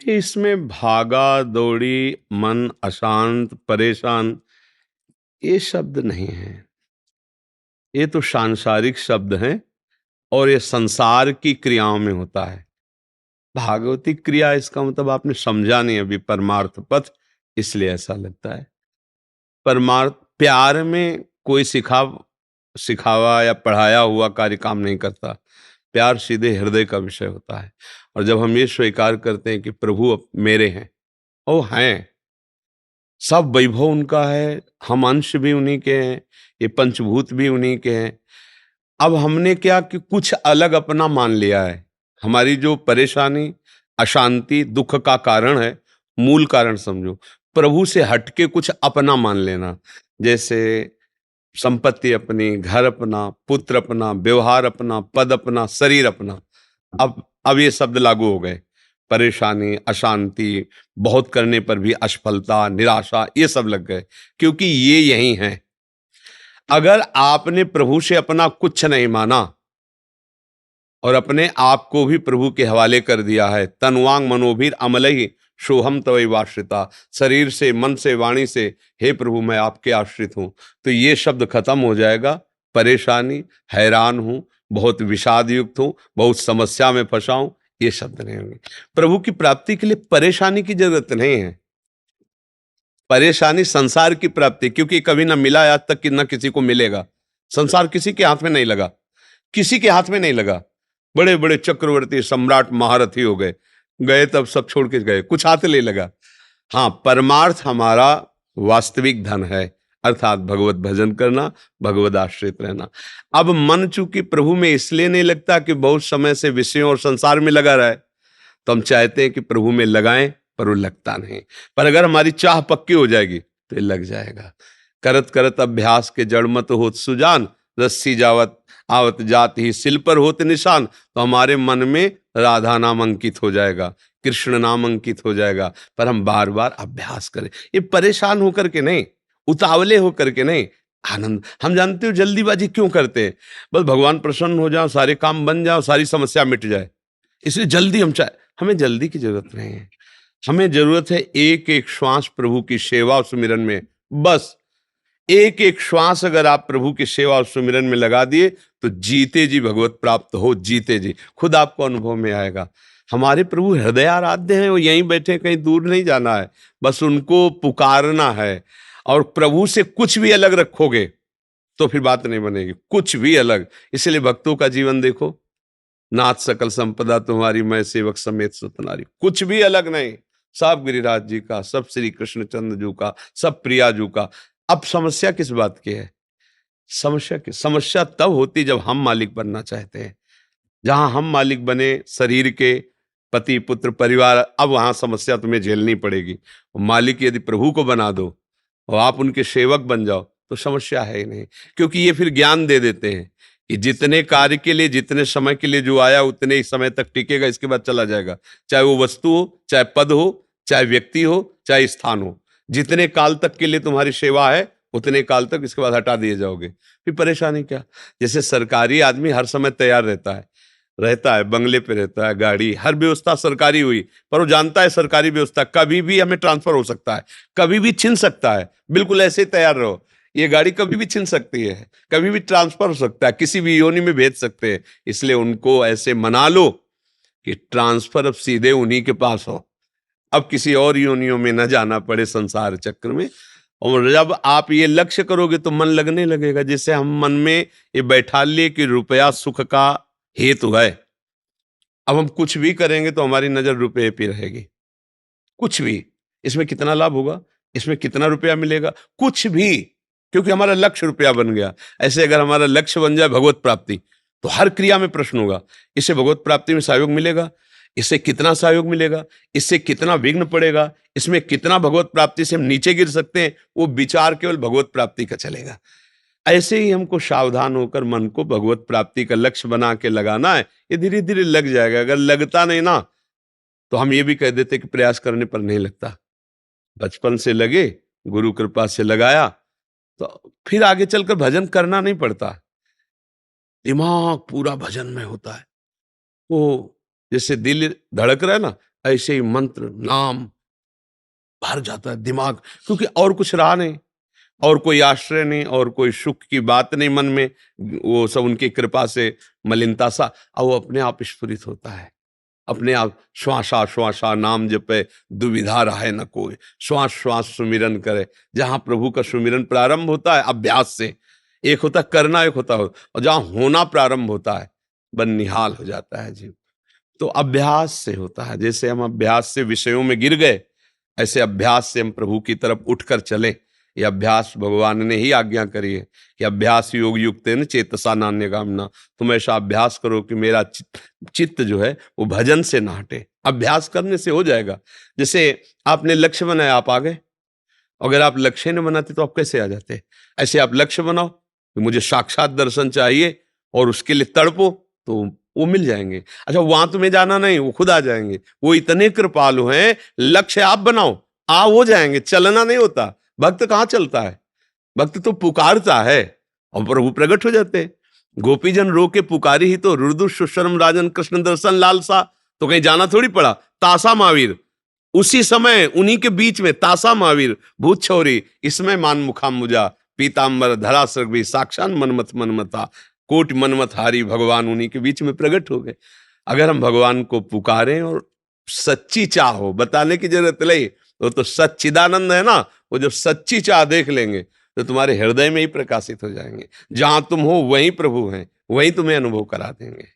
इसमें भागा दौड़ी, मन अशांत, परेशान, ये शब्द नहीं है। ये तो सांसारिक शब्द हैं और ये संसार की क्रियाओं में होता है। भागवती क्रिया इसका मतलब आपने समझा नहीं अभी, परमार्थ पथ, इसलिए ऐसा लगता है। परमार्थ प्यार में कोई सिखावा या पढ़ाया हुआ कार्य काम नहीं करता। प्यार सीधे हृदय का विषय होता है। और जब हम ये स्वीकार करते हैं कि प्रभु मेरे हैं, ओ हैं, सब वैभव उनका है, हम अंश भी उन्हीं के हैं, ये पंचभूत भी उन्हीं के हैं। अब हमने क्या कि कुछ अलग अपना मान लिया है। हमारी जो परेशानी, अशांति, दुख का कारण है, मूल कारण समझो प्रभु से हटके कुछ अपना मान लेना। जैसे संपत्ति अपनी, घर अपना, पुत्र अपना, व्यवहार अपना, पद अपना, शरीर अपना। अब ये शब्द लागू हो गए। परेशानी, अशांति, बहुत करने पर भी असफलता, निराशा, ये सब लग गए, क्योंकि ये यही हैं। अगर आपने प्रभु से अपना कुछ नहीं माना और अपने आप को भी प्रभु के हवाले कर दिया है, तनुवांग मनोभीर अमलहि सोहम तवैवाश्रिता, शरीर से, मन से, वाणी से, हे प्रभु मैं आपके आश्रित हूं, तो ये शब्द खत्म हो जाएगा। परेशानी, हैरान हूं, बहुत विषाद युक्त हूं, बहुत समस्या में फंसा हूं, ये शब्द नहीं होंगे। प्रभु की प्राप्ति के लिए परेशानी की जरूरत नहीं है। परेशानी संसार की प्राप्ति, क्योंकि कभी ना मिला आज तक कि ना किसी को मिलेगा। संसार किसी के हाथ में नहीं लगा, किसी के हाथ में नहीं लगा। बड़े बड़े चक्रवर्ती, सम्राट, महारथी हो गए, गए तब सब छोड़ के गए, कुछ हाथ नहीं लगा। हाँ, परमार्थ हमारा वास्तविक धन है, अर्थात भगवत भजन करना, भगवत आश्रित रहना। अब मन चूंकि प्रभु में इसलिए नहीं लगता कि बहुत समय से विषयों और संसार में लगा रहा है, तो हम चाहते हैं कि प्रभु में लगाएं, पर वो लगता नहीं। पर अगर हमारी चाह पक्की हो जाएगी तो ये लग जाएगा। करत करत अभ्यास के जड़ मत होत सुजान, रस्सी जावत आवत जात ही सिल पर होत निशान। तो हमारे मन में राधा नाम अंकित हो जाएगा, कृष्ण नाम अंकित हो जाएगा। पर हम बार बार अभ्यास करें, ये परेशान होकर के नहीं, उतावले होकर के नहीं, आनंद। हम जानते हो जल्दीबाजी क्यों करते हैं? बस भगवान प्रसन्न हो जाओ, सारे काम बन जाओ, सारी समस्या मिट जाए, इसलिए जल्दी हम चाहे। हमें जल्दी की जरूरत नहीं है। हमें जरूरत है एक एक श्वास प्रभु की सेवा और सुमिरन में। बस एक एक श्वास अगर आप प्रभु की सेवा और सुमिरन में लगा दिए तो जीते जी भगवत प्राप्त हो, जीते जी खुद आपको अनुभव में आएगा। हमारे प्रभु हृदय आराध्य हैं, वो यहीं बैठे, कहीं दूर नहीं जाना है, बस उनको पुकारना है। और प्रभु से कुछ भी अलग रखोगे तो फिर बात नहीं बनेगी, कुछ भी अलग। इसलिए भक्तों का जीवन देखो, नाथ सकल संपदा तुम्हारी, मैं सेवक समेत सुतनारी, कुछ भी अलग नहीं। सब गिरिराज जी का, सब श्री कृष्ण चंद्र जी का, सब प्रिया जी का। अब समस्या किस बात की है? समस्या तब होती जब हम मालिक बनना चाहते हैं। जहां हम मालिक बने शरीर के, पति पुत्र परिवार, अब वहां समस्या तुम्हें झेलनी पड़ेगी। मालिक यदि प्रभु को बना दो और आप उनके सेवक बन जाओ तो समस्या है ही नहीं। क्योंकि ये फिर ज्ञान दे देते हैं कि जितने कार्य के लिए, जितने समय के लिए जो आया उतने ही समय तक टिकेगा, इसके बाद चला जाएगा। चाहे वो वस्तु हो, चाहे पद हो, चाहे व्यक्ति हो, चाहे स्थान हो, जितने काल तक के लिए तुम्हारी सेवा है उतने काल तक, इसके बाद हटा दिए जाओगे, फिर परेशानी क्या? जैसे सरकारी आदमी हर समय तैयार रहता है, बंगले पे रहता है, गाड़ी, हर व्यवस्था सरकारी हुई, पर वो जानता है सरकारी व्यवस्था कभी भी हमें ट्रांसफर हो सकता है, कभी भी छिन सकता है। बिल्कुल ऐसे ही तैयार रहो, ये गाड़ी कभी भी छिन सकती है, कभी भी ट्रांसफर हो सकता है, किसी भी योनि में भेज सकते हैं। इसलिए उनको ऐसे मना लो कि ट्रांसफर अब सीधे उन्हीं के पास हो, अब किसी और योनियों में न जाना पड़े संसार चक्र में। और जब आप ये लक्ष्य करोगे तो मन लगने लगेगा। जैसे हम मन में ये बैठा लिए कि रुपया सुख का हेतु है, अब हम कुछ भी करेंगे तो हमारी नजर रुपये पे रहेगी। कुछ भी, इसमें कितना लाभ होगा, इसमें कितना रुपया मिलेगा, कुछ भी, क्योंकि हमारा लक्ष्य रुपया बन गया। ऐसे अगर हमारा लक्ष्य बन जाए भगवत प्राप्ति, तो हर क्रिया में प्रश्न होगा, इससे भगवत प्राप्ति में सहयोग मिलेगा, इससे कितना सहयोग मिलेगा, इससे कितना विघ्न पड़ेगा, इसमें कितना भगवत प्राप्ति से हम नीचे गिर सकते हैं, वो विचार केवल भगवत प्राप्ति का चलेगा। ऐसे ही हमको सावधान होकर मन को भगवत प्राप्ति का लक्ष्य बना के लगाना है। ये धीरे धीरे लग जाएगा। अगर लगता नहीं ना तो हम ये भी कह देते कि प्रयास करने पर नहीं लगता। बचपन से लगे, गुरु कृपा से लगाया, तो फिर आगे चलकर भजन करना नहीं पड़ता, दिमाग पूरा भजन में होता है। वो जैसे दिल धड़क रहा है ना, ऐसे ही मंत्र नाम भर जाता है दिमाग, क्योंकि और कुछ रहा नहीं, और कोई आश्रय नहीं, और कोई सुख की बात नहीं मन में। वो सब उनकी कृपा से मलिनता सा, और वो अपने आप स्फुरित होता है, अपने आप श्वासा श्वासा नाम जपे, दुविधा रहे न कोई, श्वास श्वास सुमिरन करे। जहां प्रभु का सुमिरन प्रारंभ होता है अभ्यास से, एक होता करना, एक होता हो, और जहां होना प्रारंभ होता है बन निहाल हो जाता है जीव। तो अभ्यास से होता है। जैसे हम अभ्यास से विषयों में गिर गए, ऐसे अभ्यास से हम प्रभु की तरफ उठकर चले। ये अभ्यास भगवान ने ही आज्ञा करी है कि अभ्यास योग युक्तेन चेतसा नान्यगामिना। तुम ऐसा अभ्यास करो कि मेरा चित्त जो है वो भजन से ना हटे। अभ्यास करने से हो जाएगा। जैसे आपने लक्ष्य बनाया, आप आ गए। अगर आप लक्ष्य न बनाते तो आप कैसे आ जाते? ऐसे आप लक्ष्य बनाओ कि मुझे साक्षात दर्शन चाहिए, और उसके लिए तड़पो, तो वो मिल जाएंगे। अच्छा, वहां तुम्हें जाना नहीं, वो खुद आ जाएंगे। वो इतने कृपालु हैं, लक्ष्य आप बनाओ, आ वो जाएंगे, चलना नहीं होता। भक्त कहाँ चलता है? भक्त तो पुकारता है और प्रभु प्रकट हो जाते हैं। गोपीजन रो के पुकारी ही तो, रुदु सुशर्म राजन कृष्ण दर्शन लालसा। तो कहीं जाना थोड़ी पड़ा। तासा महावीर, उसी समय उन्हीं के बीच में तासा महावीर, भूत छौरी, इसमें मान मुखाम मुजा, पीताम्बर धरा भी, साक्षात मनमथ मनमता, कोटि मनमथ हारी, भगवान उन्हीं के बीच में प्रकट हो गए। अगर हम भगवान को पुकारें और सच्ची चाह हो, बताने की जरूरत नहीं, वो तो सच्चिदानंद है ना, वो जब सच्ची चाह देख लेंगे तो तुम्हारे हृदय में ही प्रकाशित हो जाएंगे। जहां तुम हो वहीं प्रभु हैं, वहीं तुम्हें अनुभव करा देंगे।